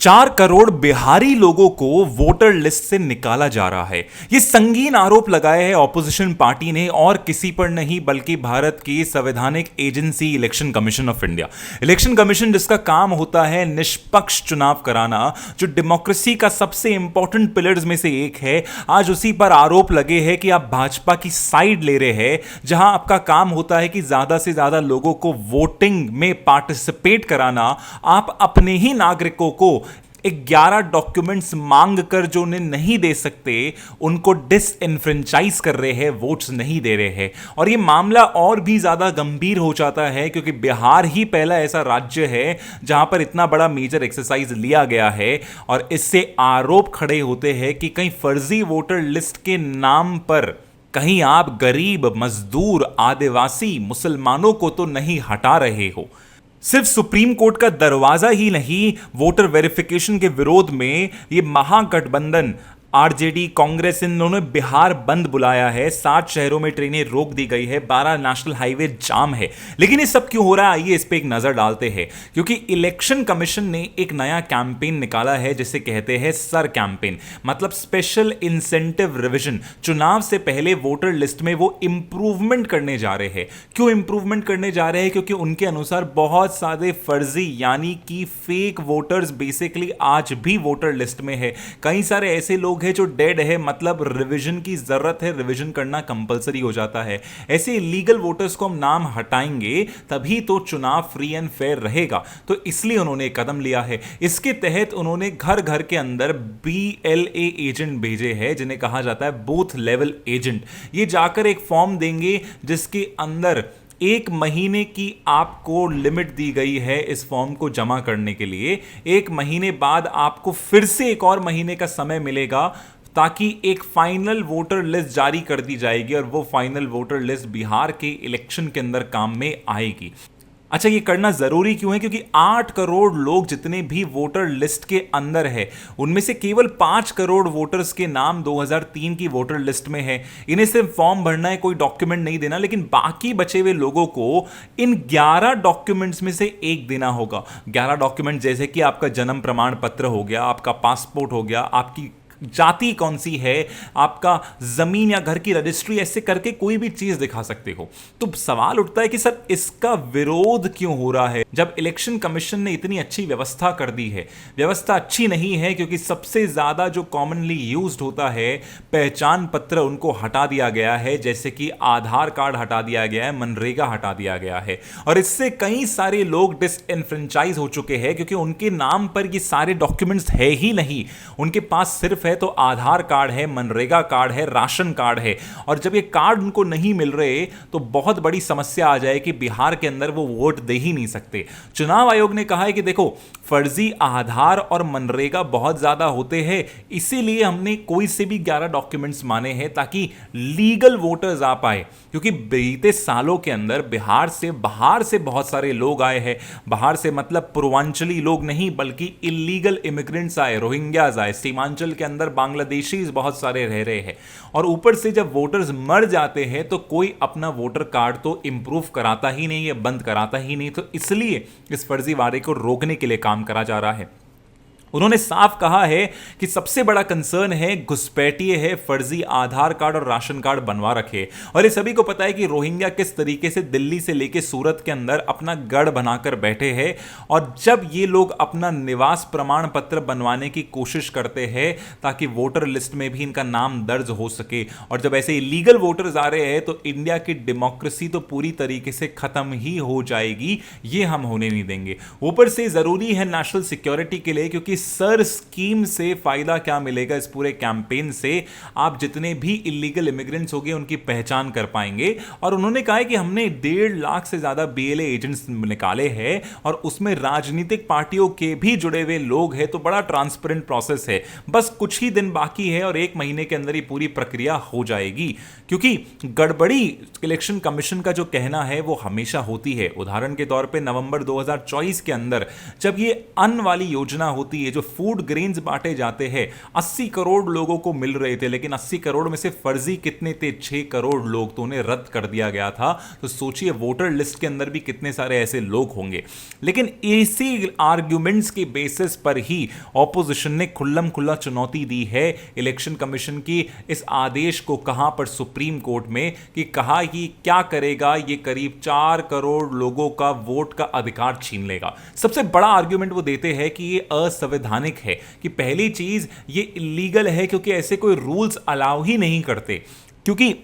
4 करोड़ बिहारी लोगों को voter list से निकाला जा रहा है। यह संगीन आरोप लगाए है ऑपोजिशन पार्टी ने, और किसी पर नहीं बल्कि भारत की संवैधानिक agency election commission of India. Election commission जिसका काम होता है निष्पक्ष चुनाव कराना, जो डेमोक्रेसी का सबसे इंपॉर्टेंट पिलर्स में से एक है, आज उसी पर आरोप लगे हैं कि आप भाजपा की साइड ले रहे हैं, जहां आपका काम होता है कि ज्यादा से ज्यादा लोगों को वोटिंग में पार्टिसिपेट कराना। आप अपने ही नागरिकों को 11 डॉक्यूमेंट्स मांग कर जो उन्हें नहीं दे सकते, उनको डिसइनफ्रेंचाइज कर रहे हैं, वोट्स नहीं दे रहे हैं। और यह मामला और भी ज्यादा गंभीर हो जाता है क्योंकि बिहार ही पहला ऐसा राज्य है जहां पर इतना बड़ा मेजर एक्सरसाइज लिया गया है, और इससे आरोप खड़े होते हैं कि कहीं फर्जी वोटर लिस्ट के नाम पर कहीं आप गरीब, मजदूर, आदिवासी, मुसलमानों को तो नहीं हटा रहे हो। सिर्फ सुप्रीम कोर्ट का दरवाजा ही नहीं, वोटर वेरिफिकेशन के विरोध में ये महागठबंधन आरजेडी, कांग्रेस, इन्होंने बिहार बंद बुलाया है। 7 शहरों में ट्रेनें रोक दी गई है, 12 नेशनल हाईवे जाम है। लेकिन ये सब क्यों हो रहा है, आइए इस पे एक नजर डालते हैं। क्योंकि इलेक्शन कमीशन ने एक नया कैंपेन निकाला है जिसे कहते हैं सर कैंपेन, मतलब स्पेशल इंसेंटिव रिवीजन। चुनाव से पहले वोटर लिस्ट में वो इंप्रूवमेंट करने जा रहे हैं। क्यों इंप्रूवमेंट करने जा रहे हैं? क्योंकि उनके अनुसार बहुत सारे फर्जी यानी कि फेक वोटर्स बेसिकली आज भी वोटर लिस्ट में है। कई सारे ऐसे लोग है जो डेड है, मतलब रिवीजन की जरूरत है, रिवीजन करना कंपलसरी हो जाता है। ऐसे इलीगल वोटर्स को हम नाम हटाएंगे तभी तो चुनाव फ्री एंड फेयर रहेगा। तो इसलिए उन्होंने एक कदम लिया है। इसके तहत उन्होंने घर घर के अंदर BLA एजेंट भेजे हैं, जिन्हें कहा जाता है बूथ लेवल एजेंट। ये जाकर एक फॉर्म देंगे जिसके अंदर 1 महीने की आपको लिमिट दी गई है इस फॉर्म को जमा करने के लिए। 1 महीने बाद आपको फिर से 1 और महीने का समय मिलेगा ताकि एक फाइनल वोटर लिस्ट जारी कर दी जाएगी, और वो फाइनल वोटर लिस्ट बिहार के इलेक्शन के अंदर काम में आएगी। अच्छा, ये करना जरूरी क्यों है? क्योंकि 8 करोड़ लोग जितने भी वोटर लिस्ट के अंदर है, उनमें से केवल 5 करोड़ वोटर्स के नाम 2003 की वोटर लिस्ट में है। इन्हें सिर्फ फॉर्म भरना है, कोई डॉक्यूमेंट नहीं देना, लेकिन बाकी बचे हुए लोगों को इन 11 डॉक्यूमेंट्स में से एक देना होगा। 11 डॉक्यूमेंट जैसे कि आपका जन्म प्रमाण पत्र हो गया, आपका पासपोर्ट हो गया, आपकी जाति कौन सी है, आपका जमीन या घर की रजिस्ट्री, ऐसे करके कोई भी चीज दिखा सकते हो। तो सवाल उठता है कि सर इसका विरोध क्यों हो रहा है जब इलेक्शन कमीशन ने इतनी अच्छी व्यवस्था कर दी है? व्यवस्था अच्छी नहीं है क्योंकि सबसे ज्यादा जो कॉमनली यूज्ड होता है पहचान पत्र, उनको हटा दिया गया है, जैसे कि आधार कार्ड हटा दिया गया है, मनरेगा हटा दिया गया है। और इससे कई सारे लोग डिसइनफ्रेंचाइज हो चुके हैं क्योंकि उनके नाम पर ये सारे डॉक्यूमेंट्स है ही नहीं। उनके पास सिर्फ तो आधार कार्ड है, मनरेगा कार्ड है, राशन कार्ड है। और जब ये कार्ड उनको नहीं मिल रहे तो बहुत बड़ी समस्या आ जाए कि बिहार के अंदर वो वोट दे ही नहीं सकते। चुनाव आयोग ने कहा है कि देखो, फर्जी आधार और मनरेगा बहुत ज्यादा होते हैं, इसीलिए हमने कोई से भी 11 डॉक्यूमेंट्स माने हैं ताकि लीगल वोटर्स आ पाए। क्योंकि बीते सालों के अंदर बिहार से बाहर से बहुत सारे लोग आए हैं। बाहर से मतलब पूर्वांचली लोग नहीं बल्कि इलीगल इमिग्रेंट्स आए, रोहिंग्याज आए, सीमांचल के अंदर बांग्लादेशी बहुत सारे रह रहे हैं। और ऊपर से जब वोटर्स मर जाते हैं तो कोई अपना वोटर कार्ड तो इंप्रूव कराता ही नहीं है, बंद कराता ही नहीं। तो इसलिए इस फर्जीवाड़े को रोकने के लिए काम करा जा रहा है। उन्होंने साफ कहा है कि सबसे बड़ा कंसर्न है घुसपैठिए है, फर्जी आधार कार्ड और राशन कार्ड बनवा रखे। और ये सभी को पता है कि रोहिंग्या किस तरीके से दिल्ली से लेकर सूरत के अंदर अपना गढ़ बनाकर बैठे हैं। और जब ये लोग अपना निवास प्रमाण पत्र बनवाने की कोशिश करते हैं ताकि वोटर लिस्ट में भी इनका नाम दर्ज हो सके, और जब ऐसे इलीगल वोटर्स आ रहे हैं तो इंडिया की डेमोक्रेसी तो पूरी तरीके से खत्म ही हो जाएगी। ये हम होने नहीं देंगे। ऊपर से जरूरी है नेशनल सिक्योरिटी के लिए, क्योंकि सर स्कीम से फायदा क्या मिलेगा इस पूरे कैंपेन से? आप जितने भी इलीगल इमिग्रेंट्स होंगे उनकी पहचान कर पाएंगे। और उन्होंने कहा है कि हमने 1.5 लाख से ज्यादा BLA एजेंट्स निकाले हैं और उसमें राजनीतिक पार्टियों के भी जुड़े हुए लोग हैं। तो बड़ा ट्रांसपेरेंट प्रोसेस है, बस कुछ ही दिन बाकी है और 1 महीने के अंदर ही पूरी प्रक्रिया हो जाएगी। क्योंकि गड़बड़ी इलेक्शन कमीशन का जो कहना है वो हमेशा होती है। उदाहरण के तौर पे नवंबर 2024 के अंदर जब ये अन्न वाली योजना होती है, ये जो फूड ग्रेन्स बांटे जाते हैं 80 करोड़ लोगों को मिल रहे थे, लेकिन 80 करोड़ में से फर्जी कितने थे? 6 करोड़ लोग, तो उन्हें रद्द कर दिया गया था। तो सोचिए वोटर लिस्ट के अंदर भी कितने सारे ऐसे लोग होंगे। लेकिन इसी आर्ग्यूमेंट्स के बेसिस पर ही ऑपोजिशन ने खुल्लम खुल्ला चुनौती दी है इलेक्शन कमीशन की इस आदेश को। कहां पर? सुप्रीम कोर्ट में। कि कहा कि क्या करेगा, ये करीब 4 करोड़ लोगों का वोट का अधिकार छीन लेगा। सबसे बड़ा आर्ग्यूमेंट वो देते हैं कि ये असंवैधानिक है, कि पहली चीज ये इलीगल है क्योंकि ऐसे कोई रूल्स अलाउ ही नहीं करते, क्योंकि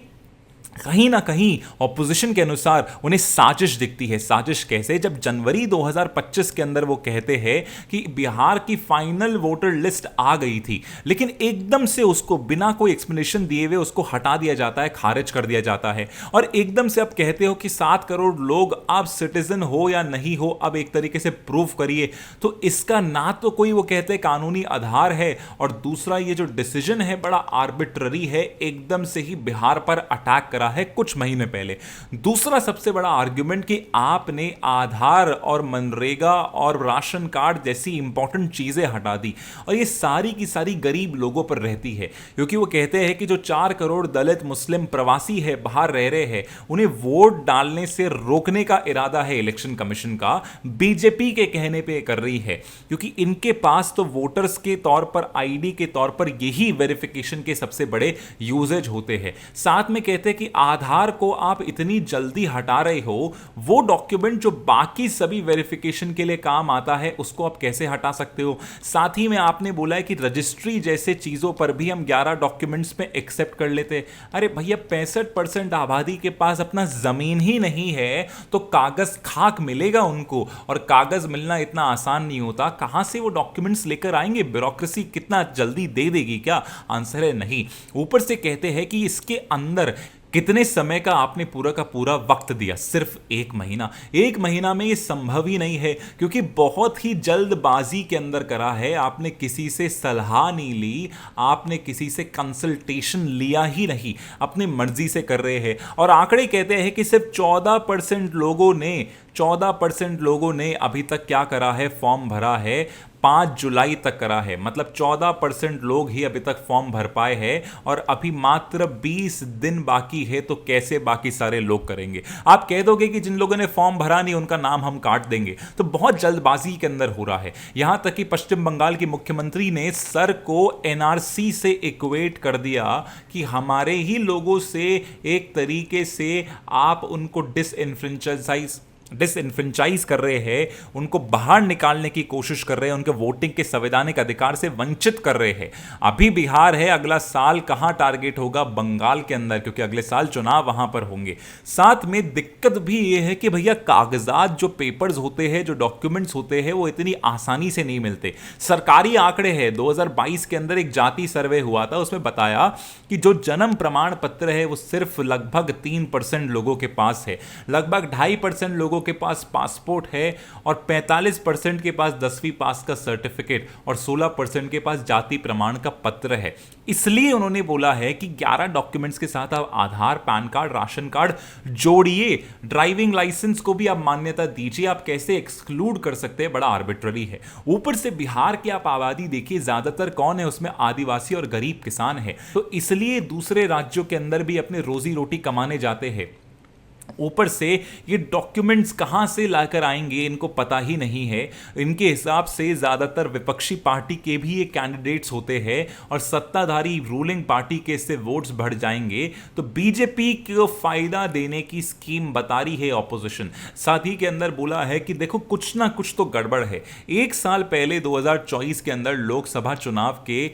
कहीं ना कहीं ऑपोजिशन के अनुसार उन्हें साजिश दिखती है। साजिश कैसे? जब जनवरी 2025 के अंदर वो कहते हैं कि बिहार की फाइनल वोटर लिस्ट आ गई थी, लेकिन एकदम से उसको बिना कोई एक्सप्लेनेशन दिए हुए उसको हटा दिया जाता है, खारिज कर दिया जाता है। और एकदम से अब कहते हो कि 7 करोड़ लोग अब सिटीजन हो या नहीं हो, अब एक तरीके से प्रूफ करिए। तो इसका ना तो कोई वो कहते हैं कानूनी आधार है, और दूसरा ये जो डिसीजन है बड़ा आर्बिट्ररी है, एकदम से ही बिहार पर अटैक करा है कुछ महीने पहले। दूसरा सबसे बड़ा आर्गुमेंट कि आपने आधार और मनरेगा और राशन कार्ड जैसी इंपॉर्टेंट चीजें हटा दी, और ये सारी की सारी गरीब लोगों पर रहती है, क्योंकि वो कहते हैं कि जो 4 करोड़ दलित मुस्लिम प्रवासी है, बाहर रह रहे हैं, उन्हें वोट डालने से रोकने का इरादा है इलेक्शन कमीशन का। बीजेपी के कहने पे कर रही है, क्योंकि इनके पास तो वोटर्स के तौर पर, आईडी के तौर पर यही वेरिफिकेशन के सबसे बड़े यूजेज होते हैं। साथ में कहते हैं कि आधार को आप इतनी जल्दी हटा रहे हो, वो डॉक्यूमेंट जो बाकी सभी वेरिफिकेशन के लिए काम आता है उसको आप कैसे हटा सकते हो। साथ ही में आपने बोला है कि रजिस्ट्री जैसे चीजों पर भी हम 11 डॉक्यूमेंट्स में एक्सेप्ट कर लेते। अरे भैया 65% आबादी के पास अपना जमीन ही नहीं है, तो कागज खाक मिलेगा उनको, और कागज मिलना इतना आसान नहीं होता। कहां से वो डॉक्यूमेंट्स लेकर आएंगे? ब्यूरोक्रेसी कितना जल्दी दे देगी क्या? आंसर है नहीं। ऊपर से कहते हैं कि इसके अंदर कितने समय का आपने पूरा का पूरा वक्त दिया? सिर्फ 1 महीना। 1 महीना में यह संभव ही नहीं है, क्योंकि बहुत ही जल्दबाजी के अंदर करा है। आपने किसी से सलाह नहीं ली, आपने किसी से कंसल्टेशन लिया ही नहीं, अपनी मर्जी से कर रहे हैं। और आंकड़े कहते हैं कि सिर्फ 14% लोगों ने अभी तक क्या करा है? फॉर्म भरा है। 5 जुलाई तक करा है, मतलब 14% लोग ही अभी तक फॉर्म भर पाए हैं, और अभी मात्र 20 दिन बाकी है। तो कैसे बाकी सारे लोग करेंगे? आप कह दोगे कि जिन लोगों ने फॉर्म भरा नहीं उनका नाम हम काट देंगे, तो बहुत जल्दबाजी के अंदर हो रहा है। यहां तक कि पश्चिम बंगाल की मुख्यमंत्री ने सर को एनआरसी से इक्वेट कर दिया कि हमारे ही लोगों से एक तरीके से आप उनको डिसइनफ्रेंचाइज कर रहे हैं, उनको बाहर निकालने की कोशिश कर रहे हैं, उनके वोटिंग के संवैधानिक अधिकार से वंचित कर रहे हैं। अभी बिहार है, अगला साल कहां टारगेट होगा? बंगाल के अंदर, क्योंकि अगले साल चुनाव वहां पर होंगे। साथ में दिक्कत भी यह है कि भैया कागजात, जो पेपर्स होते हैं, जो डॉक्यूमेंट्स होते हैं, वो इतनी आसानी से नहीं मिलते। सरकारी आंकड़े हैं, 2022 के अंदर एक जाति सर्वे हुआ था, उसमें बताया कि जो जन्म प्रमाण पत्र है वो सिर्फ लगभग 3% लोगों के पास है, लगभग 2.5% लोगों के पास पासपोर्ट है, और 45% के पास 10वीं पास का सर्टिफिकेट, और 16% के पास जाति प्रमाण का पत्र है। इसलिए उन्होंने बोला है कि 11 डॉक्यूमेंट्स के साथ आप आधार, पैन कार्ड, राशन कार्ड जोड़िए, ड्राइविंग लाइसेंस को भी आप मान्यता दीजिए। आप कैसे एक्सक्लूड कर सकते हैं? बड़ा आर्बिट्ररी है। ऊपर से बिहार की आप आबादी देखिए, ज्यादातर कौन है उसमें? आदिवासी और गरीब किसान है, तो इसलिए दूसरे राज्यों के अंदर भी अपने रोजी रोटी कमाने जाते हैं। ऊपर से ये डॉक्यूमेंट्स कहां से लाकर आएंगे इनको पता ही नहीं है। इनके हिसाब से ज्यादातर विपक्षी पार्टी के भी ये कैंडिडेट्स होते हैं, और सत्ताधारी रूलिंग पार्टी के इससे वोट्स बढ़ जाएंगे। तो बीजेपी को फायदा देने की स्कीम बता रही है ऑपोजिशन। साथ ही के अंदर बोला है कि देखो कुछ ना कुछ तो गड़बड़ है। 1 साल पहले 2024 के अंदर लोकसभा चुनाव के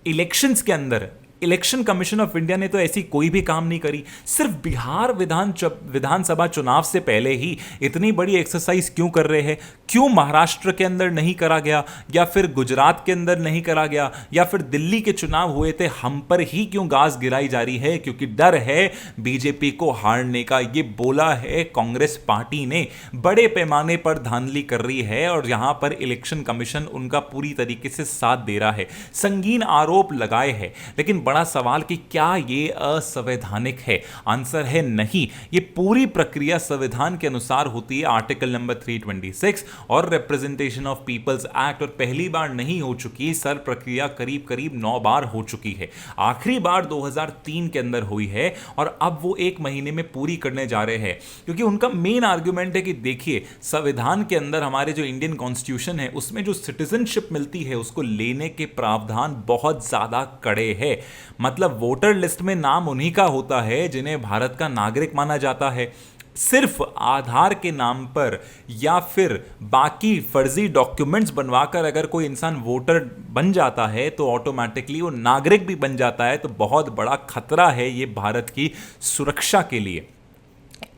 इलेक्शंस के अंदर इलेक्शन कमीशन ऑफ इंडिया ने तो ऐसी कोई भी काम नहीं करी। सिर्फ बिहार विधानसभा चुनाव से पहले ही इतनी बड़ी एक्सरसाइज क्यों कर रहे हैं? क्यों महाराष्ट्र के अंदर नहीं करा गया, या फिर गुजरात के अंदर नहीं करा गया, या फिर दिल्ली के चुनाव हुए थे हम पर ही क्यों गाज गिराई जा रही है? क्योंकि डर है बीजेपी को हारने का। ये बोला है कांग्रेस पार्टी ने, बड़े पैमाने पर धांधली कर रही है, और यहां पर इलेक्शन कमीशन उनका पूरी तरीके से साथ दे रहा है। संगीन आरोप लगाए हैं, लेकिन बड़ा सवाल कि क्या ये असंवैधानिक है। आंसर है नहीं। ये पूरी प्रक्रिया संविधान के अनुसार होती है, आर्टिकल नंबर 326 और रिप्रेजेंटेशन ऑफ पीपल्स एक्ट, और पहली बार नहीं हो चुकी, सर प्रक्रिया करीब करीब 9 बार हो चुकी है। आखिरी बार 2003 के अंदर हुई है और अब वो 1 महीने में पूरी करने जा रहे हैं, क्योंकि उनका मेन आर्गुमेंट है कि देखिए संविधान के अंदर हमारे जो इंडियन कॉन्स्टिट्यूशन है उसमें जो सिटीजनशिप मिलती है उसको लेने के प्रावधान बहुत ज्यादा कड़े हैं। मतलब वोटर लिस्ट में नाम उन्हीं का होता है जिन्हें भारत का नागरिक माना जाता है। सिर्फ आधार के नाम पर या फिर बाकी फर्जी डॉक्यूमेंट्स बनवाकर अगर कोई इंसान वोटर बन जाता है तो ऑटोमेटिकली वो नागरिक भी बन जाता है, तो बहुत बड़ा खतरा है ये भारत की सुरक्षा के लिए।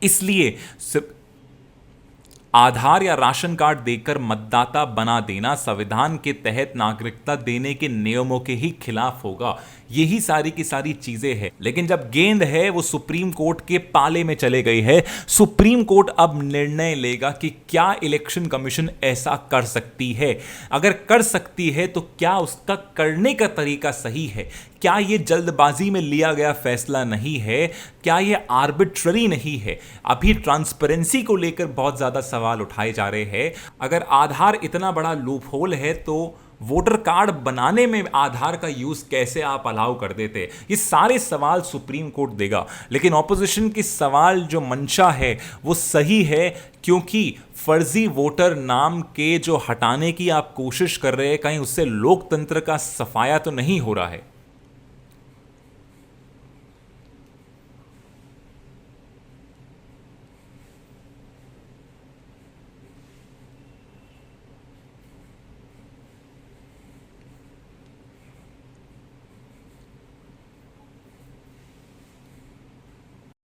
इसलिए आधार या राशन कार्ड देकर मतदाता बना देना संविधान के तहत नागरिकता देने के नियमों के ही खिलाफ होगा। यही सारी की सारी चीजें हैं, लेकिन जब गेंद है वो सुप्रीम कोर्ट के पाले में चले गई है। सुप्रीम कोर्ट अब निर्णय लेगा कि क्या इलेक्शन कमीशन ऐसा कर सकती है। अगर कर सकती है तो क्या उसका करने का तरीका सही है, क्या यह जल्दबाजी में लिया गया फैसला नहीं है, क्या यह आर्बिट्ररी नहीं है। अभी ट्रांसपेरेंसी को लेकर बहुत ज्यादा सवाल उठाए जा रहे हैं। अगर आधार इतना बड़ा लूप होल है तो वोटर कार्ड बनाने में आधार का यूज कैसे आप अलाउ कर देते। ये सारे सवाल सुप्रीम कोर्ट देगा, लेकिन ऑपोजिशन की सवाल जो मंशा है वो सही है, क्योंकि फर्जी वोटर नाम के जो हटाने की आप कोशिश कर रहे हैं कहीं उससे लोकतंत्र का सफाया तो नहीं हो रहा है।